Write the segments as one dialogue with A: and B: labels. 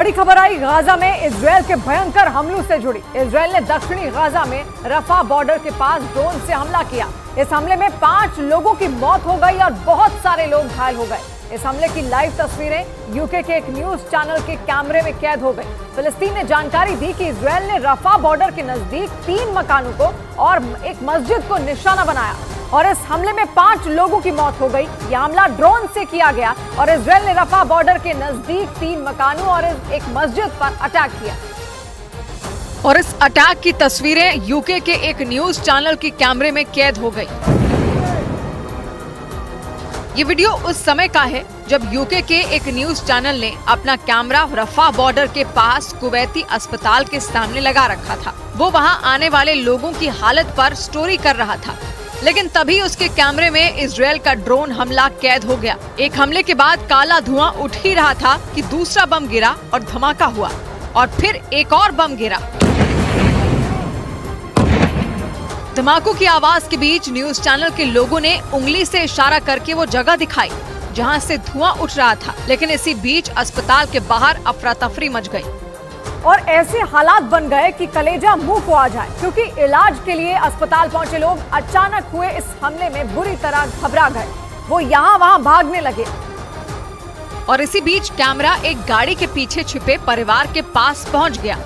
A: बड़ी खबर आई गाजा में इजरायल के भयंकर हमलों से जुड़ी। इजरायल ने दक्षिणी गाजा में रफा बॉर्डर के पास ड्रोन से हमला किया। इस हमले में 5 लोगों की मौत हो गई और बहुत सारे लोग घायल हो गए। इस हमले की लाइव तस्वीरें यूके के एक न्यूज चैनल के कैमरे में कैद हो गई। फिलिस्तीन ने जानकारी दी कि इजरायल ने रफा बॉर्डर के नजदीक 3 मकानों को और एक मस्जिद को निशाना बनाया और इस हमले में 5 लोगों की मौत हो गई। यह हमला ड्रोन से किया गया और इजरायल ने रफा बॉर्डर के नजदीक 3 मकानों और एक मस्जिद पर अटैक किया। और इस अटैक की तस्वीरें यूके के एक न्यूज चैनल के कैमरे में कैद हो गई। ये वीडियो उस समय का है जब यूके के एक न्यूज चैनल ने अपना कैमरा रफा बॉर्डर के पास कुवैती अस्पताल के सामने लगा रखा था। वो वहां आने वाले लोगों की हालत पर स्टोरी कर रहा था, लेकिन तभी उसके कैमरे में इजरायल का ड्रोन हमला कैद हो गया। एक हमले के बाद काला धुआं उठ ही रहा था कि दूसरा बम गिरा और धमाका हुआ और फिर एक और बम गिरा। धमाकों की आवाज के बीच न्यूज चैनल के लोगों ने उंगली से इशारा करके वो जगह दिखाई जहां से धुआं उठ रहा था, लेकिन इसी बीच अस्पताल के बाहर अफरा तफरी मच गई और ऐसे हालात बन गए कि कलेजा मुंह को आ जाए, क्योंकि इलाज के लिए अस्पताल पहुंचे लोग अचानक हुए इस हमले में बुरी तरह घबरा गए। वो यहाँ वहाँ भागने लगे और इसी बीच कैमरा एक गाड़ी के पीछे छिपे परिवार के पास पहुंच गया।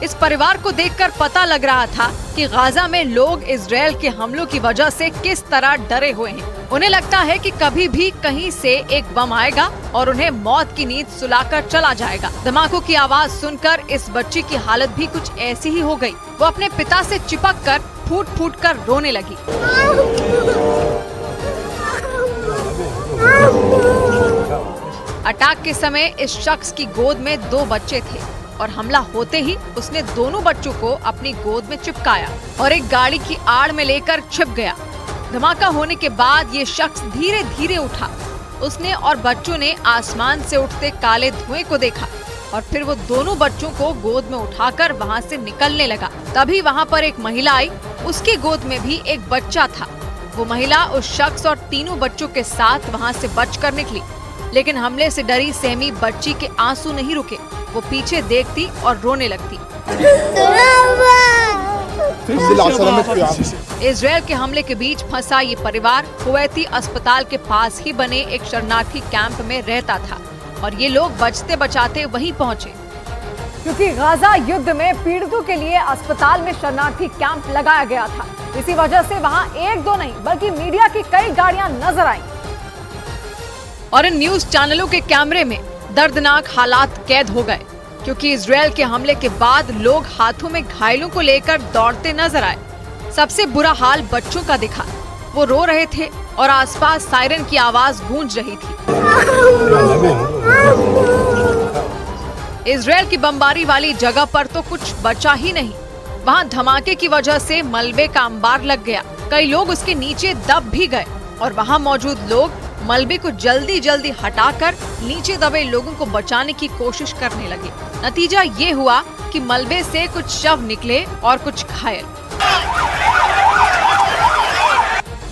A: इस परिवार को देखकर पता लग रहा था कि गाजा में लोग इजरायल के हमलों की वजह से किस तरह डरे हुए हैं। उन्हें लगता है कि कभी भी कहीं से एक बम आएगा और उन्हें मौत की नींद सुलाकर चला जाएगा। धमाकों की आवाज सुनकर इस बच्ची की हालत भी कुछ ऐसी ही हो गई। वो अपने पिता से चिपक कर फूट फूट कर रोने लगी। अटैक के समय इस शख्स की गोद में 2 बच्चे थे और हमला होते ही उसने दोनों बच्चों को अपनी गोद में चिपकाया और एक गाड़ी की आड़ में लेकर छिप गया। धमाका होने के बाद ये शख्स धीरे धीरे उठा। उसने और बच्चों ने आसमान से उठते काले धुएं को देखा और फिर वो दोनों बच्चों को गोद में उठाकर वहाँ से निकलने लगा। तभी वहाँ पर एक महिला आई, उसकी गोद में भी एक बच्चा था। वो महिला उस शख्स और तीनों बच्चों के साथ वहाँ से बचकर निकली, लेकिन हमले से डरी सहमी बच्ची के आंसू नहीं रुके। वो पीछे देखती और रोने लगती। इजरायल के हमले के बीच फंसा ये परिवार कुवैती अस्पताल के पास ही बने एक शरणार्थी कैंप में रहता था और ये लोग बचते बचाते वहीं पहुंचे, क्योंकि गाजा युद्ध में पीड़ितों के लिए अस्पताल में शरणार्थी कैंप लगाया गया था। इसी वजह से वहां 1-2 नहीं बल्कि मीडिया की कई गाड़ियां नजर आईं और इन न्यूज चैनलों के कैमरे में दर्दनाक हालात कैद हो गए, क्योंकि इजरायल के हमले के बाद लोग हाथों में घायलों को लेकर दौड़ते नजर आए। सबसे बुरा हाल बच्चों का दिखा। वो रो रहे थे और आसपास सायरन की आवाज गूंज रही थी। इजरायल की बमबारी वाली जगह पर तो कुछ बचा ही नहीं। वहाँ धमाके की वजह से मलबे का अंबार लग गया। कई लोग उसके नीचे दब भी गए और वहाँ मौजूद लोग मलबे को जल्दी जल्दी हटाकर नीचे दबे लोगों को बचाने की कोशिश करने लगे। नतीजा ये हुआ कि मलबे से कुछ शव निकले और कुछ घायल।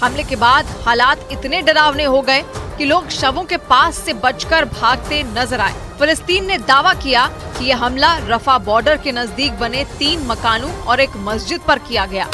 A: हमले के बाद हालात इतने डरावने हो गए कि लोग शवों के पास से बचकर भागते नजर आए। फिलिस्तीन ने दावा किया कि यह हमला रफा बॉर्डर के नजदीक बने 3 मकानों और एक मस्जिद पर किया गया।